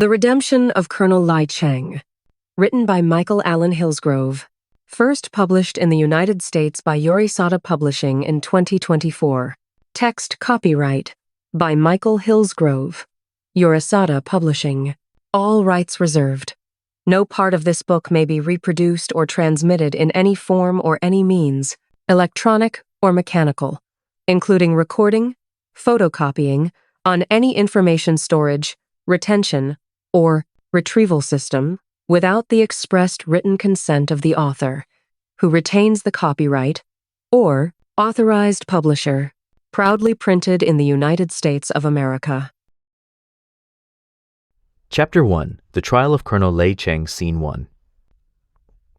The Redemption of Colonel Lei Cheng, written by Michael Allen Hillsgrove, first published in the United States by Yorisada Publishing in 2024. Text copyright by Michael Hillsgrove, Yorisada Publishing. All rights reserved. No part of this book may be reproduced or transmitted in any form or any means, electronic or mechanical, including recording, photocopying, on any information storage, retention, or retrieval system without the expressed written consent of the author, who retains the copyright, or authorized publisher, proudly printed in the United States of America. Chapter 1. The Trial of Colonel Lei Cheng, Scene 1.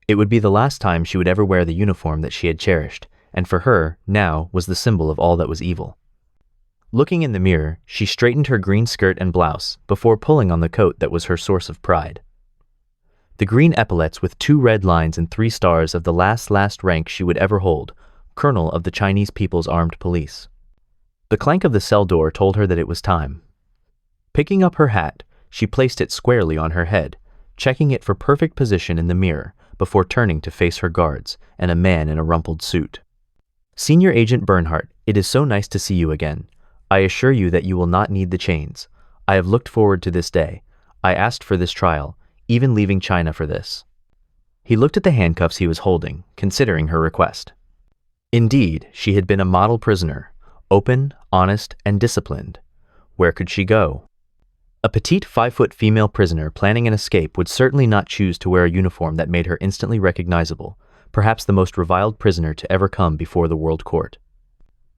It would be the last time she would ever wear the uniform that she had cherished, and for her, now, was the symbol of all that was evil. Looking in the mirror, she straightened her green skirt and blouse before pulling on the coat that was her source of pride. The green epaulets with 2 red lines and 3 stars of the last rank she would ever hold, Colonel of the Chinese People's Armed Police. The clank of the cell door told her that it was time. Picking up her hat, she placed it squarely on her head, checking it for perfect position in the mirror before turning to face her guards and a man in a rumpled suit. Senior Agent Bernhardt, it is so nice to see you again. I assure you that you will not need the chains. I have looked forward to this day. I asked for this trial, even leaving China for this. He looked at the handcuffs he was holding, considering her request. Indeed, she had been a model prisoner, open, honest, and disciplined. Where could she go? A petite 5-foot female prisoner planning an escape would certainly not choose to wear a uniform that made her instantly recognizable, perhaps the most reviled prisoner to ever come before the World Court.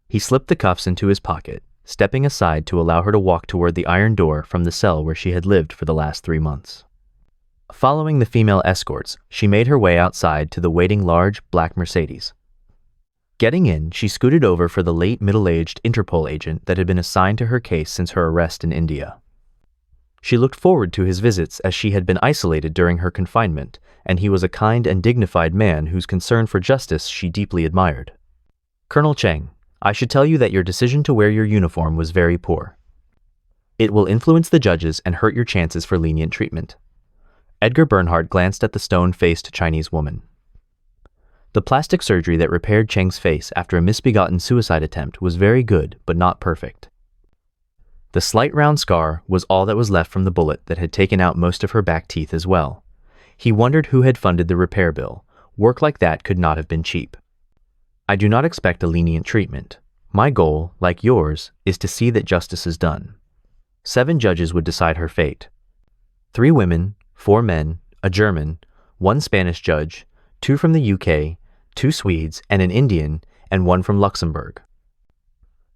He slipped the cuffs into his pocket, stepping aside to allow her to walk toward the iron door from the cell where she had lived for the last 3 months. Following the female escorts, she made her way outside to the waiting large, black Mercedes. Getting in, she scooted over for the late middle-aged Interpol agent that had been assigned to her case since her arrest in India. She looked forward to his visits as she had been isolated during her confinement, and he was a kind and dignified man whose concern for justice she deeply admired. Colonel Cheng, I should tell you that your decision to wear your uniform was very poor. It will influence the judges and hurt your chances for lenient treatment. Edgar Bernhardt glanced at the stone-faced Chinese woman. The plastic surgery that repaired Cheng's face after a misbegotten suicide attempt was very good, but not perfect. The slight round scar was all that was left from the bullet that had taken out most of her back teeth as well. He wondered who had funded the repair bill. Work like that could not have been cheap. I do not expect a lenient treatment. My goal, like yours, is to see that justice is done. 7 judges would decide her fate. 3 women, 4 men, a German, 1 Spanish judge, 2 from the UK, 2 Swedes, and an Indian, and 1 from Luxembourg.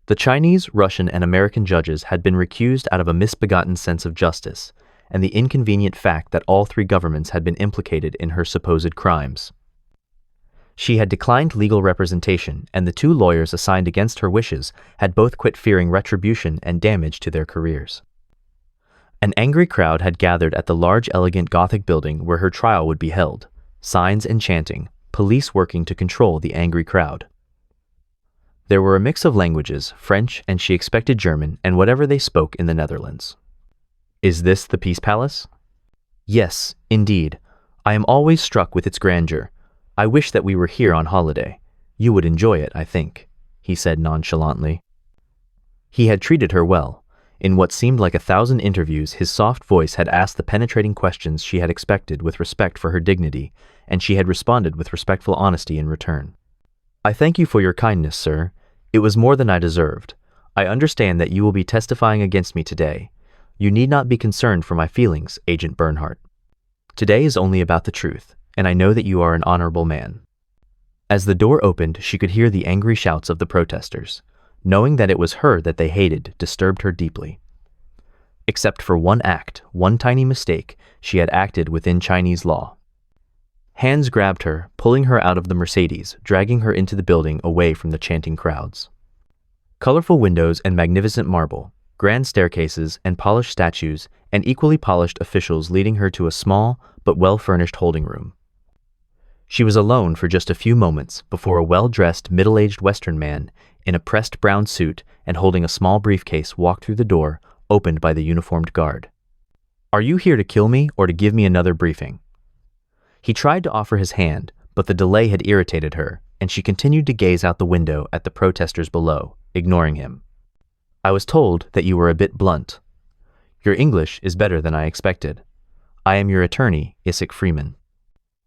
The Chinese, Russian, and American judges had been recused out of a misbegotten sense of justice, and the inconvenient fact that all 3 governments had been implicated in her supposed crimes. She had declined legal representation, and the 2 lawyers assigned against her wishes had both quit fearing retribution and damage to their careers. An angry crowd had gathered at the large, elegant Gothic building where her trial would be held, signs and chanting, police working to control the angry crowd. There were a mix of languages, French, and she expected German, and whatever they spoke in the Netherlands. Is this the Peace Palace? Yes, indeed. I am always struck with its grandeur. I wish that we were here on holiday. You would enjoy it, I think, he said nonchalantly. He had treated her well. In what seemed like 1,000 interviews, his soft voice had asked the penetrating questions she had expected with respect for her dignity, and she had responded with respectful honesty in return. I thank you for your kindness, sir. It was more than I deserved. I understand that you will be testifying against me today. You need not be concerned for my feelings, Agent Bernhardt. Today is only about the truth, and I know that you are an honorable man. As the door opened, she could hear the angry shouts of the protesters. Knowing that it was her that they hated disturbed her deeply. Except for one act, one tiny mistake, she had acted within Chinese law. Hands grabbed her, pulling her out of the Mercedes, dragging her into the building away from the chanting crowds. Colorful windows and magnificent marble, grand staircases and polished statues, and equally polished officials leading her to a small but well-furnished holding room. She was alone for just a few moments before a well-dressed, middle-aged Western man in a pressed brown suit and holding a small briefcase walked through the door opened by the uniformed guard. Are you here to kill me or to give me another briefing? He tried to offer his hand, but the delay had irritated her, and she continued to gaze out the window at the protesters below, ignoring him. I was told that you were a bit blunt. Your English is better than I expected. I am your attorney, Isaac Freeman.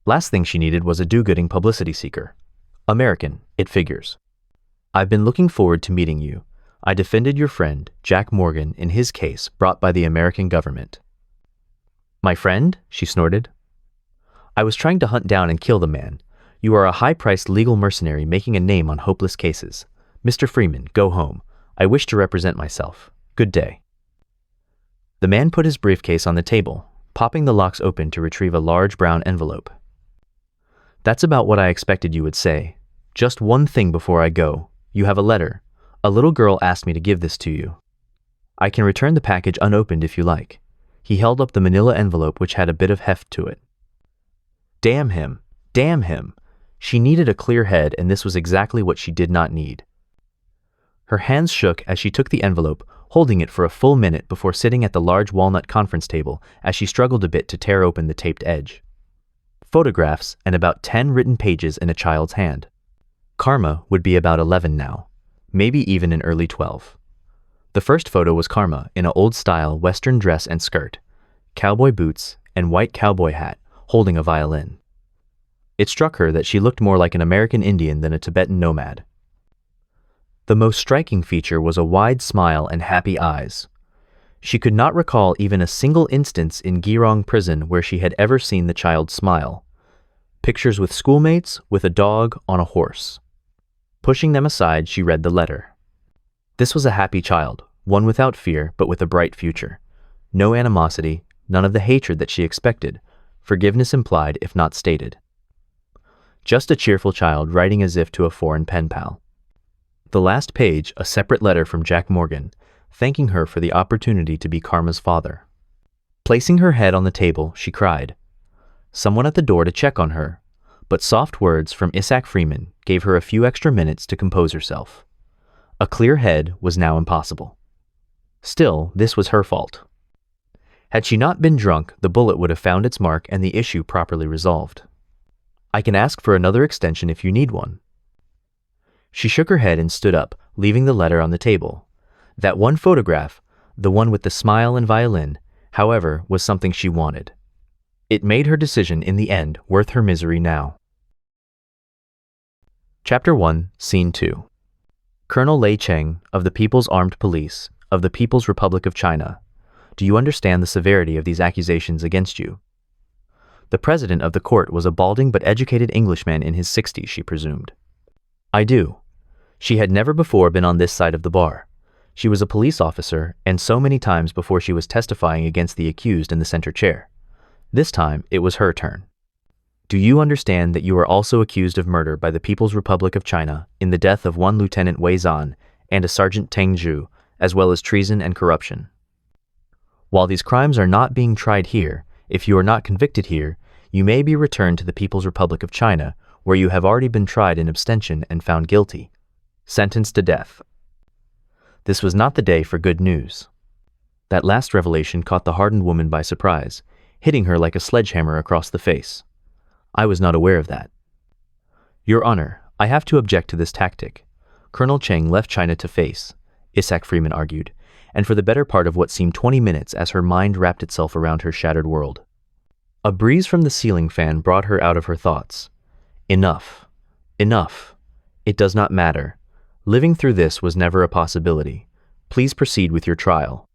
Last thing she needed was a do-gooding publicity seeker. American, it figures. I've been looking forward to meeting you. I defended your friend, Jack Morgan, in his case brought by the American government. My friend? She snorted. I was trying to hunt down and kill the man. You are a high-priced legal mercenary making a name on hopeless cases. Mr. Freeman, go home. I wish to represent myself. Good day. The man put his briefcase on the table, popping the locks open to retrieve a large brown envelope. That's about what I expected you would say. Just one thing before I go. You have a letter. A little girl asked me to give this to you. I can return the package unopened if you like. He held up the manila envelope which had a bit of heft to it. Damn him! Damn him! She needed a clear head, and this was exactly what she did not need. Her hands shook as she took the envelope, holding it for a full minute before sitting at the large walnut conference table as she struggled a bit to tear open the taped edge. Photographs and about 10 written pages in a child's hand. Karma would be about 11 now, maybe even an early 12. The first photo was Karma in an old-style Western dress and skirt, cowboy boots, and white cowboy hat, holding a violin. It struck her that she looked more like an American Indian than a Tibetan nomad. The most striking feature was a wide smile and happy eyes. She could not recall even a single instance in Girong prison where she had ever seen the child smile. Pictures with schoolmates, with a dog, on a horse. Pushing them aside, she read the letter. This was a happy child, one without fear but with a bright future. No animosity, none of the hatred that she expected, forgiveness implied if not stated. Just a cheerful child writing as if to a foreign pen pal. The last page, a separate letter from Jack Morgan, thanking her for the opportunity to be Karma's father. Placing her head on the table, she cried. Someone at the door to check on her, but soft words from Isaac Freeman gave her a few extra minutes to compose herself. A clear head was now impossible. Still, this was her fault. Had she not been drunk, the bullet would have found its mark and the issue properly resolved. I can ask for another extension if you need one. She shook her head and stood up, leaving the letter on the table. That one photograph, the one with the smile and violin, however, was something she wanted. It made her decision in the end worth her misery now. Chapter 1, Scene 2. Colonel Lei Cheng, of the People's Armed Police, of the People's Republic of China. Do you understand the severity of these accusations against you? The president of the court was a balding but educated Englishman in his 60s, she presumed. I do. She had never before been on this side of the bar. She was a police officer, and so many times before she was testifying against the accused in the center chair. This time, it was her turn. Do you understand that you are also accused of murder by the People's Republic of China in the death of one Lieutenant Wei Zan and a Sergeant Teng Zhu, as well as treason and corruption? While these crimes are not being tried here, if you are not convicted here, you may be returned to the People's Republic of China, where you have already been tried in abstention and found guilty. Sentenced to death. This was not the day for good news. That last revelation caught the hardened woman by surprise, hitting her like a sledgehammer across the face. I was not aware of that. Your Honor, I have to object to this tactic. Colonel Cheng left China to face, Isaac Freeman argued, and for the better part of what seemed 20 minutes as her mind wrapped itself around her shattered world. A breeze from the ceiling fan brought her out of her thoughts. Enough. Enough. It does not matter. Living through this was never a possibility. Please proceed with your trial.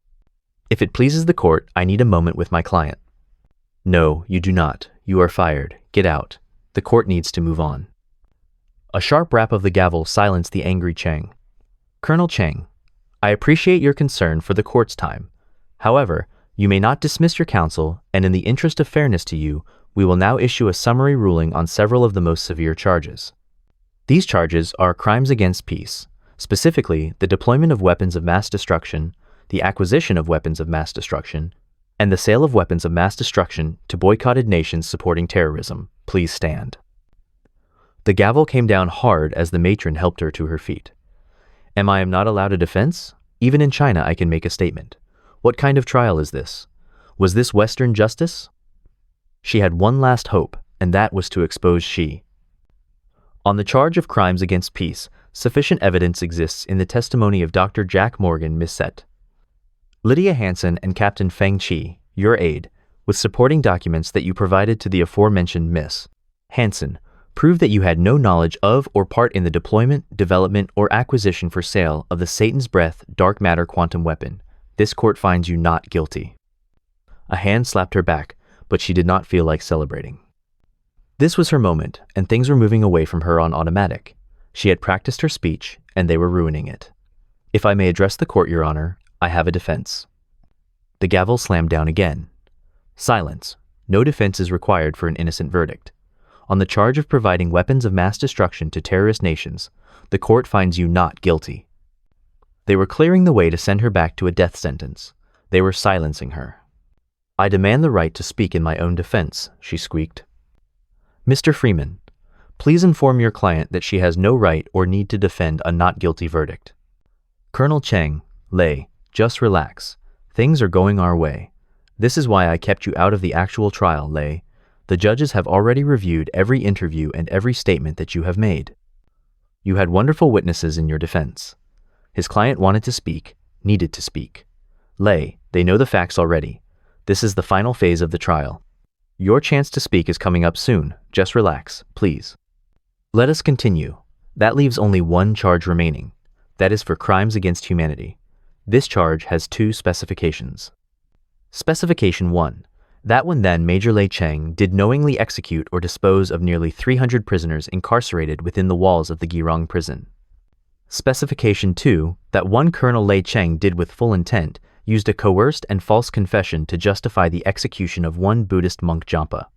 If it pleases the court, I need a moment with my client. No, you do not. You are fired. Get out. The court needs to move on. A sharp rap of the gavel silenced the angry Cheng. Colonel Cheng, I appreciate your concern for the court's time. However, you may not dismiss your counsel, and in the interest of fairness to you, we will now issue a summary ruling on several of the most severe charges. These charges are crimes against peace, specifically the deployment of weapons of mass destruction, the acquisition of weapons of mass destruction, and the sale of weapons of mass destruction to boycotted nations supporting terrorism. Please stand. The gavel came down hard as the matron helped her to her feet. Am I not allowed a defense? Even in China I can make a statement. What kind of trial is this? Was this Western justice? She had one last hope, and that was to expose Xi. On the charge of crimes against peace, sufficient evidence exists in the testimony of Dr. Jack Morgan Misset, Lydia Hansen, and Captain Feng Qi, your aide, with supporting documents that you provided to the aforementioned Miss Hansen, prove that you had no knowledge of or part in the deployment, development, or acquisition for sale of the Satan's Breath dark matter quantum weapon. This court finds you not guilty. A hand slapped her back, but she did not feel like celebrating. This was her moment, and things were moving away from her on automatic. She had practiced her speech, and they were ruining it. If I may address the court, Your Honor, I have a defense. The gavel slammed down again. Silence. No defense is required for an innocent verdict. On the charge of providing weapons of mass destruction to terrorist nations, the court finds you not guilty. They were clearing the way to send her back to a death sentence. They were silencing her. I demand the right to speak in my own defense, she squeaked. Mr. Freeman, please inform your client that she has no right or need to defend a not guilty verdict. Colonel Cheng, Lei, just relax. Things are going our way. This is why I kept you out of the actual trial, Lei. The judges have already reviewed every interview and every statement that you have made. You had wonderful witnesses in your defense. His client wanted to speak, needed to speak. Lei, they know the facts already. This is the final phase of the trial. Your chance to speak is coming up soon. Just relax, please. Let us continue. That leaves only one charge remaining. That is for crimes against humanity. This charge has two specifications. Specification 1. That one then Major Lei Cheng did knowingly execute or dispose of nearly 300 prisoners incarcerated within the walls of the Girong prison. Specification 2. That one Colonel Lei Cheng did with full intent used a coerced and false confession to justify the execution of one Buddhist monk Jampa.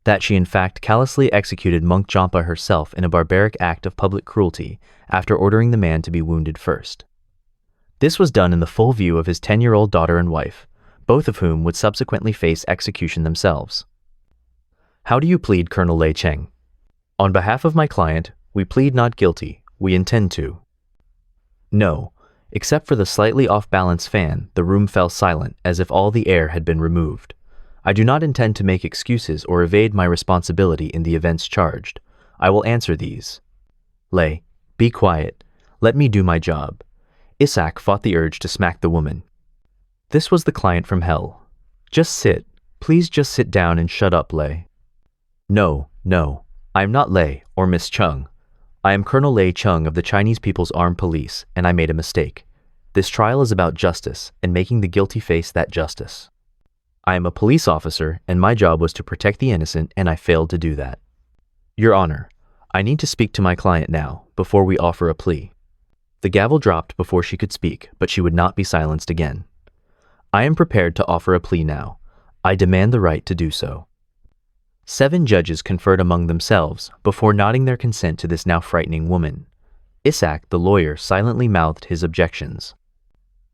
That she in fact callously executed monk Jampa herself in a barbaric act of public cruelty after ordering the man to be wounded first. This was done in the full view of his 10-year-old daughter and wife, both of whom would subsequently face execution themselves. How do you plead, Colonel Lei Cheng? On behalf of my client, we plead not guilty. We intend to. No. Except for the slightly off-balance fan, the room fell silent as if all the air had been removed. I do not intend to make excuses or evade my responsibility in the events charged. I will answer these. Lei, be quiet. Let me do my job. Isaac fought the urge to smack the woman. This was the client from hell. Just sit. Please just sit down and shut up, Lei. No. I am not Lei or Miss Chung. I am Colonel Lei Cheng of the Chinese People's Armed Police, and I made a mistake. This trial is about justice and making the guilty face that justice. I am a police officer, and my job was to protect the innocent, and I failed to do that. Your Honor, I need to speak to my client now, before we offer a plea. The gavel dropped before she could speak, but she would not be silenced again. I am prepared to offer a plea now. I demand the right to do so. 7 judges conferred among themselves before nodding their consent to this now frightening woman. Isaac, the lawyer, silently mouthed his objections.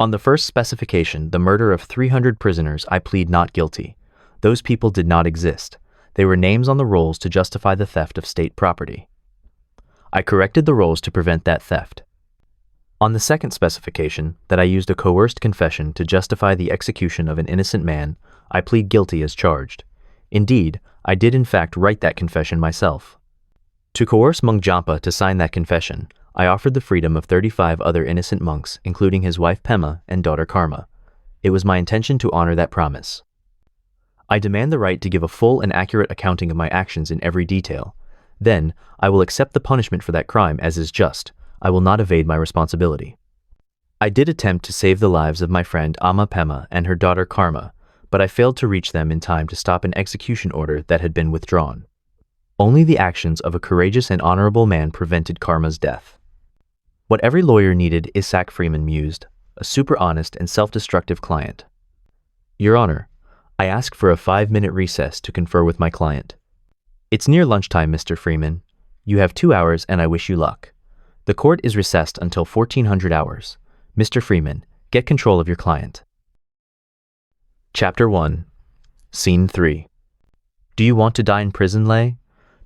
On the first specification, the murder of 300 prisoners, I plead not guilty. Those people did not exist. They were names on the rolls to justify the theft of state property. I corrected the rolls to prevent that theft. On the second specification, that I used a coerced confession to justify the execution of an innocent man, I plead guilty as charged. Indeed, I did in fact write that confession myself. To coerce monk Jampa to sign that confession, I offered the freedom of 35 other innocent monks, including his wife Pema and daughter Karma. It was my intention to honor that promise. I demand the right to give a full and accurate accounting of my actions in every detail. Then, I will accept the punishment for that crime as is just. I will not evade my responsibility. I did attempt to save the lives of my friend Ama Pema and her daughter Karma, but I failed to reach them in time to stop an execution order that had been withdrawn. Only the actions of a courageous and honorable man prevented Karma's death. What every lawyer needed, Isaac Freeman mused, a super honest and self-destructive client. Your Honor, I ask for a 5-minute recess to confer with my client. It's near lunchtime, Mr. Freeman. You have 2 hours and I wish you luck. The court is recessed until 1400 hours. Mr. Freeman, get control of your client. Chapter 1. Scene 3. Do you want to die in prison, Lei?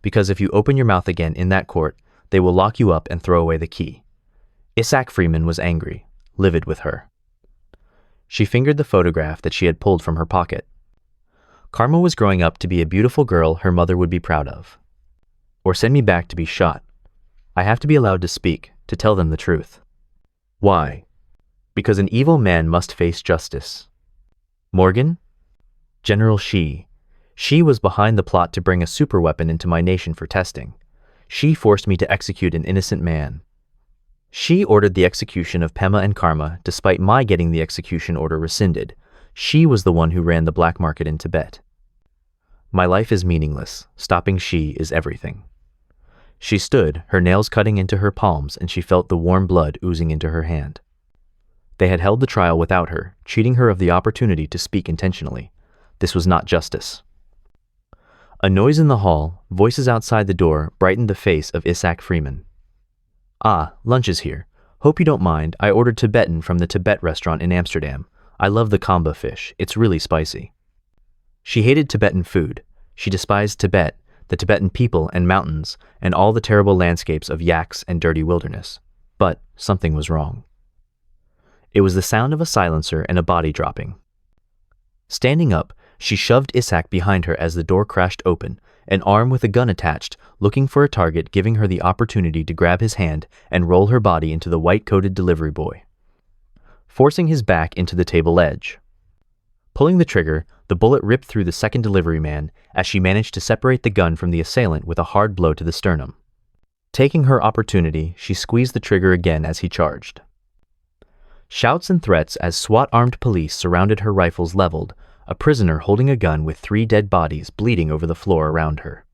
Because if you open your mouth again in that court, they will lock you up and throw away the key. Isaac Freeman was angry, livid with her. She fingered the photograph that she had pulled from her pocket. Karma was growing up to be a beautiful girl her mother would be proud of. Or send me back to be shot. I have to be allowed to speak, to tell them the truth. Why? Because an evil man must face justice. Morgan? General Shi. She was behind the plot to bring a superweapon into my nation for testing. She forced me to execute an innocent man. She ordered the execution of Pema and Karma despite my getting the execution order rescinded. She was the one who ran the black market in Tibet. My life is meaningless. Stopping She is everything. She stood, her nails cutting into her palms, and she felt the warm blood oozing into her hand. They had held the trial without her, cheating her of the opportunity to speak intentionally. This was not justice. A noise in the hall, voices outside the door, brightened the face of Isaac Freeman. Ah, lunch is here. Hope you don't mind. I ordered Tibetan from the Tibet restaurant in Amsterdam. I love the kamba fish. It's really spicy. She hated Tibetan food. She despised Tibet, the Tibetan people and mountains, and all the terrible landscapes of yaks and dirty wilderness. But something was wrong. It was the sound of a silencer and a body dropping. Standing up, she shoved Isaac behind her as the door crashed open, an arm with a gun attached, looking for a target, giving her the opportunity to grab his hand and roll her body into the white-coated delivery boy, forcing his back into the table edge. Pulling the trigger, the bullet ripped through the second delivery man as she managed to separate the gun from the assailant with a hard blow to the sternum. Taking her opportunity, she squeezed the trigger again as he charged. Shouts and threats as SWAT-armed police surrounded her, rifles leveled, a prisoner holding a gun with 3 dead bodies bleeding over the floor around her.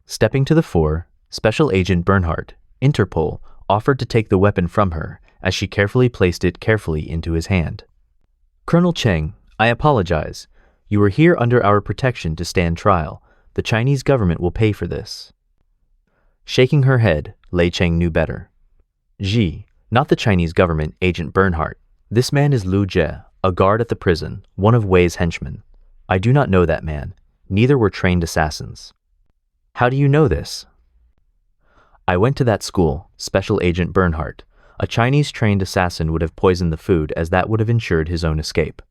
Stepping to the fore, Special Agent Bernhardt, Interpol, offered to take the weapon from her as she carefully placed it into his hand. Colonel Cheng, I apologize. You are here under our protection to stand trial. The Chinese government will pay for this. Shaking her head, Lei Cheng knew better. Ji, not the Chinese government, Agent Bernhardt. This man is Lu Jie, a guard at the prison, one of Wei's henchmen. I do not know that man. Neither were trained assassins. How do you know this? I went to that school, Special Agent Bernhardt. A Chinese-trained assassin would have poisoned the food, as that would have ensured his own escape.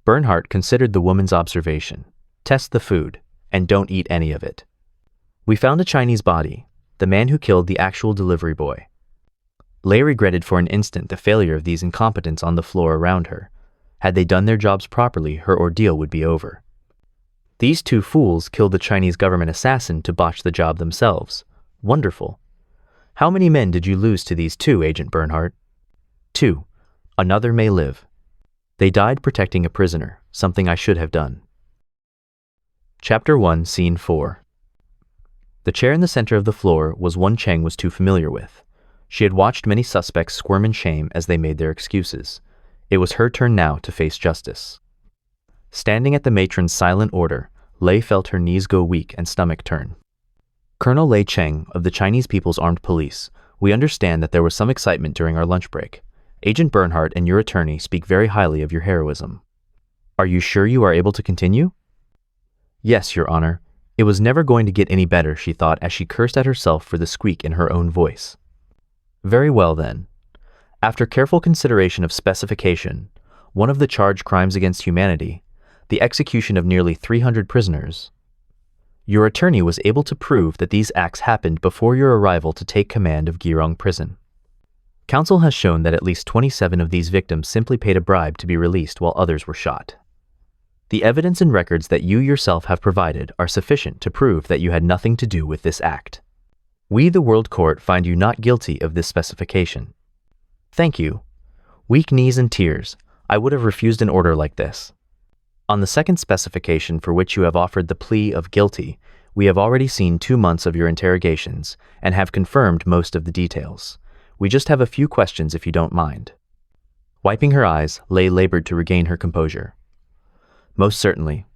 Bernhardt considered the woman's observation. Test the food, and don't eat any of it. We found a Chinese body, the man who killed the actual delivery boy. Lei regretted for an instant the failure of these incompetents on the floor around her. Had they done their jobs properly, her ordeal would be over. These 2 fools killed the Chinese government assassin to botch the job themselves. Wonderful. How many men did you lose to these 2, Agent Bernhardt? 2. Another may live. They died protecting a prisoner, something I should have done. Chapter 1, Scene 4. The chair in the center of the floor was one Cheng was too familiar with. She had watched many suspects squirm in shame as they made their excuses. It was her turn now to face justice. Standing at the matron's silent order, Lei felt her knees go weak and stomach turn. Colonel Lei Cheng of the Chinese People's Armed Police, we understand that there was some excitement during our lunch break. Agent Bernhardt and your attorney speak very highly of your heroism. Are you sure you are able to continue? Yes, Your Honor. It was never going to get any better, she thought as she cursed at herself for the squeak in her own voice. Very well then. After careful consideration of specification, one of the charged crimes against humanity, the execution of nearly 300 prisoners, your attorney was able to prove that these acts happened before your arrival to take command of Girong Prison. Counsel has shown that at least 27 of these victims simply paid a bribe to be released while others were shot. The evidence and records that you yourself have provided are sufficient to prove that you had nothing to do with this act. We, the World Court, find you not guilty of this specification. Thank you. Weak knees and tears. I would have refused an order like this. On the second specification for which you have offered the plea of guilty, we have already seen 2 months of your interrogations and have confirmed most of the details. We just have a few questions if you don't mind. Wiping her eyes, Lei labored to regain her composure. Most certainly.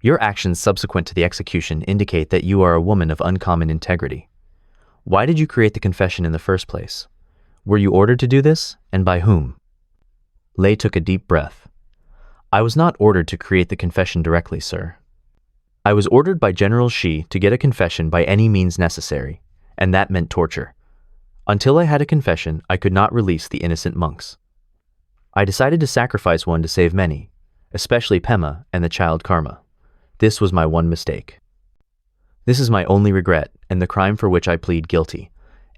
Your actions subsequent to the execution indicate that you are a woman of uncommon integrity. Why did you create the confession in the first place? Were you ordered to do this, and by whom? Lei took a deep breath. I was not ordered to create the confession directly, sir. I was ordered by General Shi to get a confession by any means necessary, and that meant torture. Until I had a confession, I could not release the innocent monks. I decided to sacrifice one to save many, especially Pema and the child Karma. This was my one mistake. This is my only regret and the crime for which I plead guilty.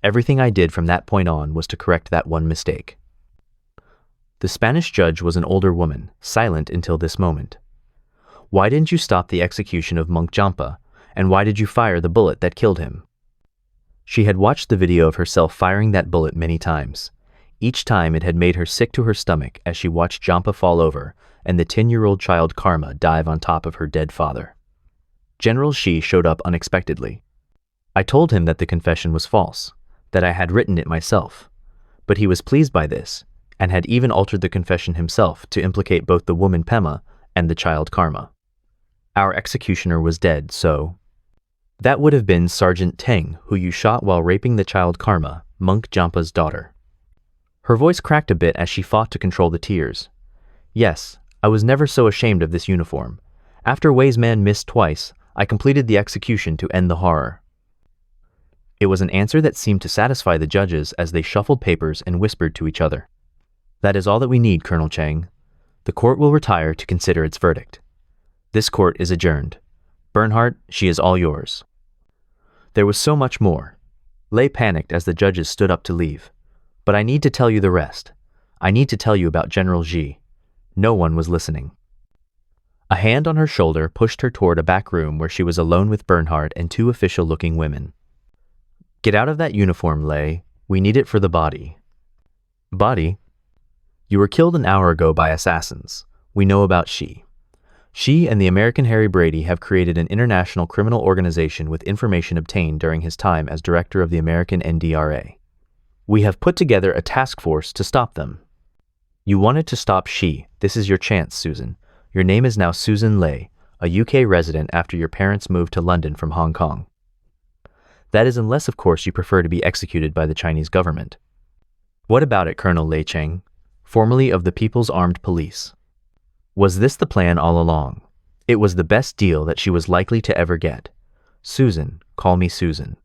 Everything I did from that point on was to correct that one mistake. The Spanish judge was an older woman, silent until this moment. Why didn't you stop the execution of Monk Jampa, and why did you fire the bullet that killed him? She had watched the video of herself firing that bullet many times. Each time it had made her sick to her stomach as she watched Jampa fall over and the 10-year-old child Karma dive on top of her dead father. General Shi showed up unexpectedly. I told him that the confession was false, that I had written it myself, but he was pleased by this and had even altered the confession himself to implicate both the woman Pema and the child Karma. Our executioner was dead, so... That would have been Sergeant Teng, who you shot while raping the child Karma, Monk Jampa's daughter. Her voice cracked a bit as she fought to control the tears. Yes, I was never so ashamed of this uniform. After Wei's man missed twice, I completed the execution to end the horror. It was an answer that seemed to satisfy the judges as they shuffled papers and whispered to each other. That is all that we need, Colonel Cheng. The court will retire to consider its verdict. This court is adjourned. Bernhardt, she is all yours. There was so much more. Lei panicked as the judges stood up to leave. But I need to tell you the rest. I need to tell you about General Xi. No one was listening. A hand on her shoulder pushed her toward a back room where she was alone with Bernhardt and two official-looking women. Get out of that uniform, Lei. We need it for the body. Body? You were killed an hour ago by assassins. We know about Xi. Xi and the American Harry Brady have created an international criminal organization with information obtained during his time as director of the American NDRA. We have put together a task force to stop them. You wanted to stop Xi. This is your chance, Susan. Your name is now Susan Lei, a UK resident after your parents moved to London from Hong Kong. That is unless, of course, you prefer to be executed by the Chinese government. What about it, Colonel Lei Cheng, formerly of the People's Armed Police? Was this the plan all along? It was the best deal that she was likely to ever get. Susan, call me Susan.